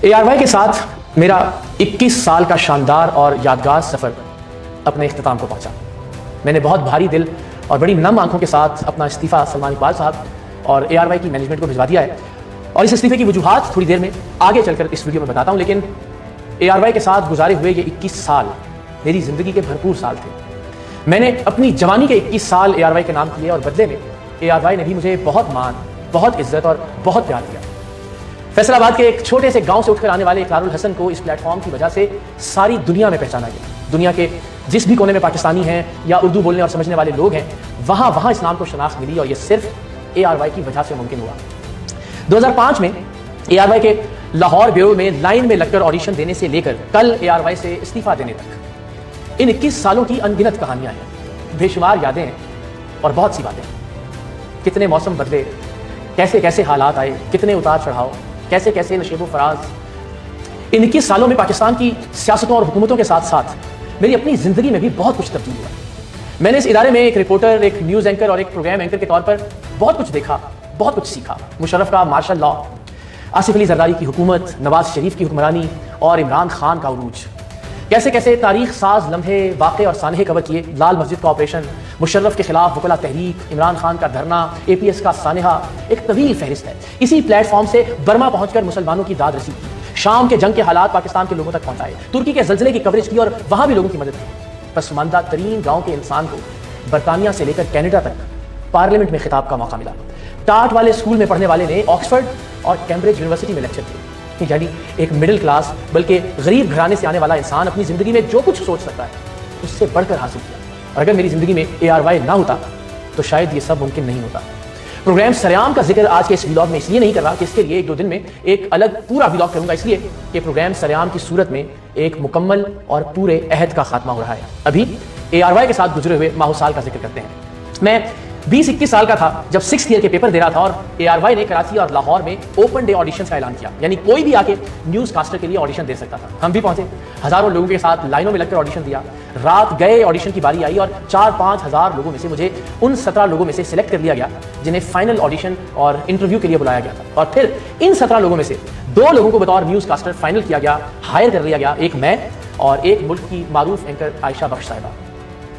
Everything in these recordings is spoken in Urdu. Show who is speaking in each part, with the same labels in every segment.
Speaker 1: ARY کے ساتھ میرا 21 سال کا شاندار اور یادگار سفر اپنے اختتام کو پہنچا۔ میں نے بہت بھاری دل اور بڑی نم آنکھوں کے ساتھ اپنا استعفیٰ سلمان اقبال صاحب اور ARY کی مینجمنٹ کو بھجوا دیا ہے، اور اس استعفے کی وجوہات تھوڑی دیر میں آگے چل کر اس ویڈیو میں بتاتا ہوں۔ لیکن ARY کے ساتھ گزارے ہوئے یہ 21 سال میری زندگی کے بھرپور سال تھے۔ میں نے اپنی جوانی کے 21 سال ARY کے نام کیے، اور بدلے میں ARY نے بھی مجھے بہت مان، بہت عزت اور بہت پیار دیا۔ فیصل آباد کے ایک چھوٹے سے گاؤں سے اٹھ کر آنے والے اقرار الحسن کو اس پلیٹ فارم کی وجہ سے ساری دنیا میں پہچانا گیا۔ دنیا کے جس بھی کونے میں پاکستانی ہیں یا اردو بولنے اور سمجھنے والے لوگ ہیں، وہاں اس نام کو شناخت ملی، اور یہ صرف ARY کی وجہ سے ممکن ہوا۔ 2005 میں ARY کے لاہور بیورو میں لائن میں لگ کر آڈیشن دینے سے لے کر کل ARY سے استعفیٰ دینے تک ان 21 سالوں کی انگنت کہانیاں ہیں، بے شمار یادیں ہیں اور بہت سی باتیں۔ کتنے موسم بدلے، کیسے کیسے حالات آئے، کتنے اتار چڑھاؤ، کیسے کیسے نشیب و فراز۔ ان 21 سالوں میں پاکستان کی سیاستوں اور حکومتوں کے ساتھ ساتھ میری اپنی زندگی میں بھی بہت کچھ تبدیل ہوا۔ میں نے اس ادارے میں ایک رپورٹر، ایک نیوز اینکر اور ایک پروگرام اینکر کے طور پر بہت کچھ دیکھا، بہت کچھ سیکھا۔ مشرف کا مارشل لاء، آصف علی زرداری کی حکومت، نواز شریف کی حکمرانی اور عمران خان کا عروج، کیسے کیسے تاریخ ساز لمحے، واقع اور سانحے کور کیے۔ لال مسجد کا آپریشن، مشرف کے خلاف وکلا تحریک، عمران خان کا دھرنا، APS کا سانحہ، ایک طویل فہرست ہے۔ اسی پلیٹ فارم سے برما پہنچ کر مسلمانوں کی داد رسی کی، شام کے جنگ کے حالات پاکستان کے لوگوں تک پہنچائے، ترکی کے زلزلے کی کوریج کی اور وہاں بھی لوگوں کی مدد کی۔ پسماندہ ترین گاؤں کے انسان کو برطانیہ سے لے کر کینیڈا تک پارلیمنٹ میں خطاب کا موقع ملا۔ ٹاٹ والے اسکول میں پڑھنے والے نے آکسفورڈ اور کیمبرج یونیورسٹی میں لیکچر دیے۔ یعنی ایک مڈل کلاس بلکہ غریب گھرانے سے آنے والا انسان اپنی زندگی میں جو کچھ سوچ سکتا ہے اس سے بڑھ کر حاصل کیا، اور اگر میری زندگی میں ARY نہ ہوتا تو شاید یہ سب ممکن نہیں ہوتا۔ پروگرام سریام کا ذکر آج کے اس ولاگ میں اس لیے نہیں کر رہا کہ اس کے لیے ایک دو دن میں ایک الگ پورا ولاگ کروں گا، اس لیے کہ پروگرام سریام کی صورت میں ایک مکمل اور پورے عہد کا خاتمہ ہو رہا ہے۔ ابھی ARY کے ساتھ گزرے ہوئے ماہ و سال کا ذکر کرتے ہیں۔ میں 20-21 سال کا تھا جب 6th ایئر کے پیپر دے رہا تھا، اور ARY نے کراچی اور لاہور میں اوپن ڈے آڈیشنز کا اعلان کیا، یعنی کوئی بھی آ کے نیوز کاسٹر کے لیے آڈیشن دے سکتا تھا۔ ہم بھی پہنچے، ہزاروں لوگوں کے ساتھ لائنوں میں لگ کر آڈیشن دیا۔ رات گئے آڈیشن کی باری آئی، اور 4-5 ہزار لوگوں میں سے مجھے ان 17 لوگوں میں سے سلیکٹ کر لیا گیا جنہیں فائنل آڈیشن اور انٹرویو کے لیے بلایا گیا تھا، اور پھر ان 17 لوگوں میں سے 2 لوگوں کو بطور نیوز کاسٹر فائنل کیا گیا، ہائر کر لیا گیا، ایک میں اور ایک ملک کی معروف اینکر عائشہ بخش صاحبہ۔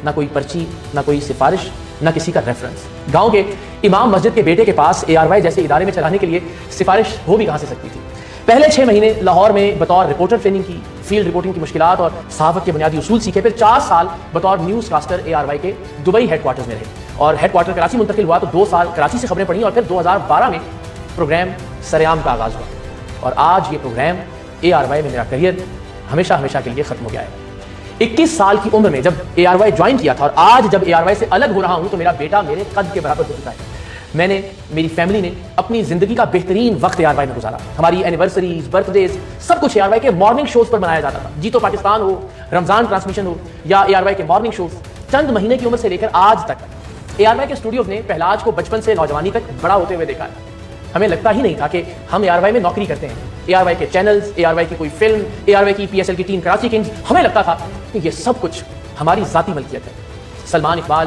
Speaker 1: نہ کوئی پرچی، نہ کوئی سفارش، نہ کسی کا ریفرنس۔ گاؤں کے امام مسجد کے بیٹے کے پاس ARY جیسے ادارے میں چلانے کے لیے سفارش ہو بھی کہاں سے سکتی تھی۔ پہلے 6 مہینے لاہور میں بطور رپورٹر ٹریننگ کی، فیلڈ رپورٹنگ کی مشکلات اور صحافت کے بنیادی اصول سیکھے۔ پھر 4 سال بطور نیوز کاسٹر ARY کے دبئی ہیڈ کوارٹرز میں رہے، اور ہیڈ کوارٹر کراچی منتقل ہوا تو 2 سال کراچی سے خبریں پڑھیں، اور پھر 2012 میں پروگرام سریام کا آغاز ہوا، اور آج یہ پروگرام ARY میں میرا کریئر ہمیشہ کے لیے ختم ہو گیا ہے۔ 21 سال کی عمر میں جب ARY جوائن کیا تھا، اور آج جب ARY سے الگ ہو رہا ہوں تو میرا بیٹا میرے قد کے برابر ہو چکا ہے۔ میں نے، میری فیملی نے اپنی زندگی کا بہترین وقت ARY میں گزارا۔ ہماری اینیورسریز، برتھ ڈیز، سب کچھ ARY کے مارننگ شوز پر منایا جاتا تھا۔ جی تو پاکستان ہو، رمضان ٹرانسمیشن ہو، یا ARY کے مارننگ شوز، چند مہینے کی عمر سے لے کر آج تک ARY کے اسٹوڈیوز نے پہلاج کو بچپن سے نوجوانی تک بڑا ہوتے ہوئے دیکھا ہے۔ ہمیں لگتا ہی نہیں تھا کہ ہم ARY میں نوکری کرتے ہیں۔ ARY کے چینلز، ARY کی کوئی فلم، ARY کی PSL کی ٹیم کراچی کنگز، ہمیں لگتا تھا کہ یہ سب کچھ ہماری ذاتی ملکیت ہے۔ سلمان اقبال،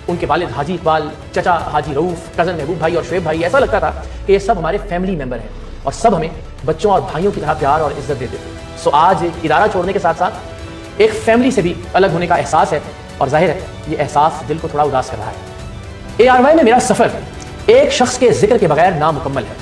Speaker 1: ان کے والد حاجی اقبال، چچا حاجی رؤوف، کزن محبوب بھائی اور شعیب بھائی، ایسا لگتا تھا کہ یہ سب ہمارے فیملی ممبر ہیں، اور سب ہمیں بچوں اور بھائیوں کی طرح پیار اور عزت دیتے تھے۔ سو آج ادارہ چھوڑنے کے ساتھ ساتھ ایک فیملی سے بھی الگ ہونے کا احساس ہے، اور ظاہر ہے یہ احساس دل کو تھوڑا اداس کر رہا ہے۔ ARY میں میرا سفر ایک شخص کے ذکر کے بغیر نامکمل ہے،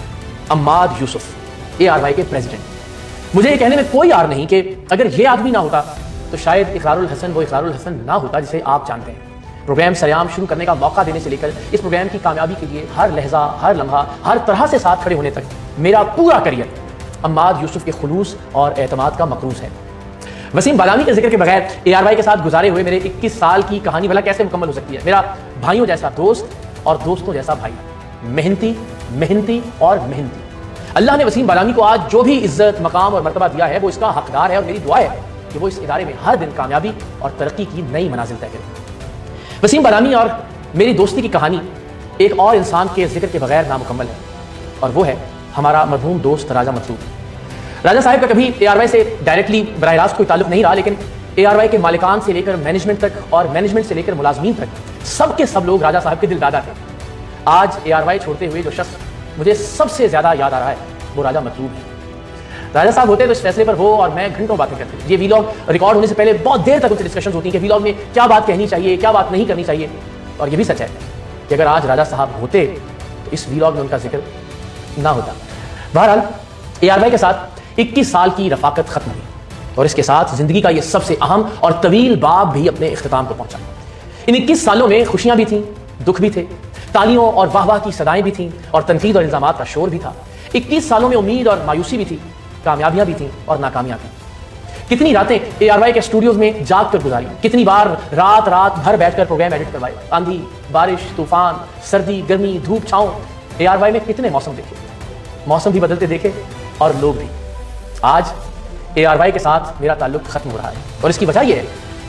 Speaker 1: عماد یوسف، ARY کے پریزیڈنٹ۔ مجھے یہ کہنے میں کوئی عار نہیں کہ اگر یہ آدمی نہ ہوتا تو شاید اقرار الحسن وہ اقرار الحسن نہ ہوتا جسے آپ جانتے ہیں۔ پروگرام سریام شروع کرنے کا موقع دینے سے لے کر اس پروگرام کی کامیابی کے لیے ہر لحظہ، ہر لمحہ، ہر طرح سے ساتھ کھڑے ہونے تک میرا پورا کریئر عماد یوسف کے خلوص اور اعتماد کا مقروض ہے۔ وسیم بالامی کے ذکر کے بغیر ARY کے ساتھ گزارے ہوئے میرے 21 سال کی کہانی بھلا کیسے مکمل ہو سکتی ہے؟ میرا بھائیوں جیسا دوست اور دوستوں جیسا بھائی، محنتی اور محنتی۔ اللہ نے وسیم بالامی کو آج جو بھی عزت، مقام اور مرتبہ دیا ہے وہ اس کا حقدار ہے، اور میری دعا ہے کہ وہ اس ادارے میں ہر دن کامیابی اور ترقی کی نئی منازل طے کرے۔ وسیم بالامی اور میری دوستی کی کہانی ایک اور انسان کے ذکر کے بغیر نامکمل ہے، اور وہ ہے ہمارا مرحوم دوست راجہ مطلوب۔ راجہ صاحب کا کبھی ARY سے ڈائریکٹلی براہ راست کوئی تعلق نہیں رہا، لیکن ARY کے مالکان سے لے کر مینجمنٹ تک اور مینجمنٹ سے لے کر ملازمین تک سب کے سب لوگ راجہ صاحب کے دل دادا تھے۔ آج ARY چھوڑتے ہوئے جو شخص مجھے سب سے زیادہ یاد آ رہا ہے وہ راجہ مطلوب ہے۔ راجہ صاحب ہوتے تو اس فیصلے پر وہ اور میں گھنٹوں باتیں کرتے ہیں. یہ ویلاگ ریکارڈ ہونے سے پہلے بہت دیر تک ان سے ڈسکشنز ہوتی ہیں کہ ویلاگ میں کیا بات کہنی چاہیے, کیا بات نہیں کرنی چاہیے. اور یہ بھی سچ ہے کہ اگر آج راجہ صاحب ہوتے تو اس ویلاگ میں ان کا ذکر نہ ہوتا. بہرحال AR کے ساتھ 21 سال کی رفاقت ختم ہوئی اور اس کے ساتھ زندگی کا یہ سب سے اہم اور طویل باب بھی اپنے اختتام کو پہنچا. ان 21 سالوں میں خوشیاں بھی تھیں, دکھ بھی تھے, تالیوں اور واہ واہ کی صدائیں بھی تھیں اور تنقید اور الزامات کا شور بھی تھا. 21 سالوں میں امید اور مایوسی بھی تھی, کامیابیاں بھی تھیں اور ناکامیاں بھی. کتنی راتیں AR کے اسٹوڈیوز میں جاگ کر گزاری, کتنی بار رات بھر بیٹھ کر پروگرام ایڈٹ کروائے. آندھی, بارش, طوفان, سردی, گرمی, دھوپ, چھاؤں. AR میں کتنے موسم دیکھے, موسم بھی بدلتے دیکھے اور لوگ بھی. آج AR کے ساتھ میرا تعلق ختم ہو رہا ہے اور اس کی وجہ یہ ہے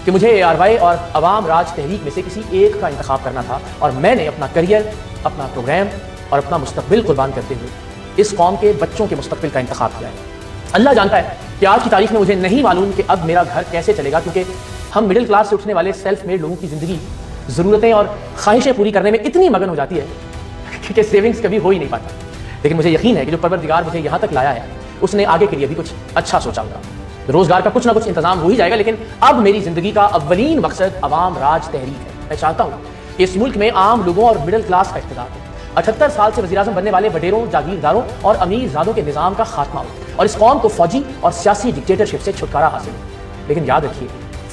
Speaker 1: کہ مجھے AR اور عوام راج تحریک میں سے کسی ایک کا انتخاب کرنا تھا اور میں نے اپنا کریئر, اپنا پروگرام اور اپنا مستقبل قربان کرتے ہوئے اس قوم کے بچوں کے مستقبل کا انتخاب کیا ہے. اللہ جانتا ہے کہ آج کی تاریخ میں مجھے نہیں معلوم کہ اب میرا گھر کیسے چلے گا, کیونکہ ہم مڈل کلاس سے اٹھنے والے سیلف میڈ لوگوں کی زندگی ضرورتیں اور خواہشیں پوری کرنے میں اتنی مگن ہو جاتی ہے کہ سیونگز کبھی ہو ہی نہیں پاتا. لیکن مجھے یقین ہے کہ جو پروردگار مجھے یہاں تک لایا ہے اس نے آگے کے لیے بھی کچھ اچھا سوچا ہوگا. روزگار کا کچھ نہ کچھ انتظام ہو ہی جائے گا, لیکن اب میری زندگی کا اولین مقصد عوام راج تحریک ہے. میں چاہتا ہوں کہ اس ملک میں عام لوگوں اور مڈل کلاس کا اقتدار ہو. 78 سال سے وزیر اعظم بننے والے وڈیروں, جاگیرداروں اور امیر زادوں کے نظام کا خاتمہ ہو اور اس قوم کو فوجی اور سیاسی ڈکٹیٹرشپ سے چھٹکارا حاصل ہو. لیکن یاد رکھیے,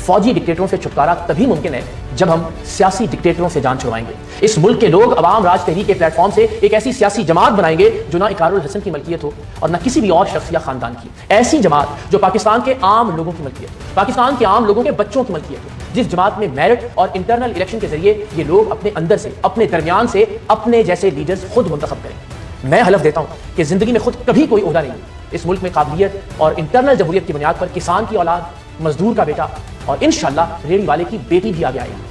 Speaker 1: فوجی ڈکٹیٹروں سے چھٹکارا تبھی ممکن ہے جب ہم سیاسی ڈکٹیٹروں سے جان چھڑوائیں گے. اس ملک کے لوگ عوام راج تحریک کے پلیٹ فارم سے ایک ایسی سیاسی جماعت بنائیں گے جو نہ اقرار الحسن کی ملکیت ہو اور نہ کسی بھی اور شخص یا خاندان کی. ایسی جماعت جو پاکستان کے عام لوگوں کی ملکیت, پاکستان کے عام لوگوں کے بچوں کی ملکیت ہو, جس جماعت میں میرٹ اور انٹرنل الیکشن کے ذریعے یہ لوگ اپنے اندر سے, اپنے درمیان سے اپنے جیسے لیڈرز خود منتخب کریں. میں حلف دیتا ہوں کہ زندگی میں خود کبھی کوئی عہدہ نہیں. اس ملک میں قابلیت اور انٹرنل جمہوریت کی بنیاد پر کسان کی اولاد, مزدور کا بیٹا اور انشاءاللہ ریڑھی والے کی بیٹی بھی آگے آئے گی.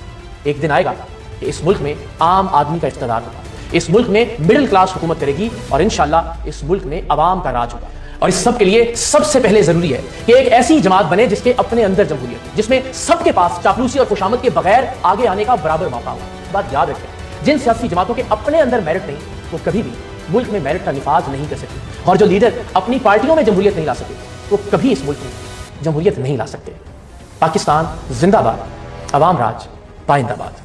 Speaker 1: ایک دن آئے گا کہ اس ملک میں عام آدمی کا اقتدار ہوگا, اس ملک میں مڈل کلاس حکومت کرے گی اور انشاءاللہ اس ملک میں عوام کا راج ہوگا. اور اس سب کے لیے سب سے پہلے ضروری ہے کہ ایک ایسی جماعت بنے جس کے اپنے اندر جمہوریت ہو, جس میں سب کے پاس چاپلوسی اور خوشامد کے بغیر آگے آنے کا برابر موقع ہو. بات یاد رکھیں, جن سیاسی جماعتوں کے اپنے اندر میرٹ نہیں وہ کبھی بھی ملک میں میرٹ کا نفاذ نہیں کر سکتے, اور جو لیڈر اپنی پارٹیوں میں جمہوریت نہیں لا سکتے وہ کبھی اس ملک میں جمہوریت نہیں لا سکتے. پاکستان زندہ باد, عوام راج پائندہ باد.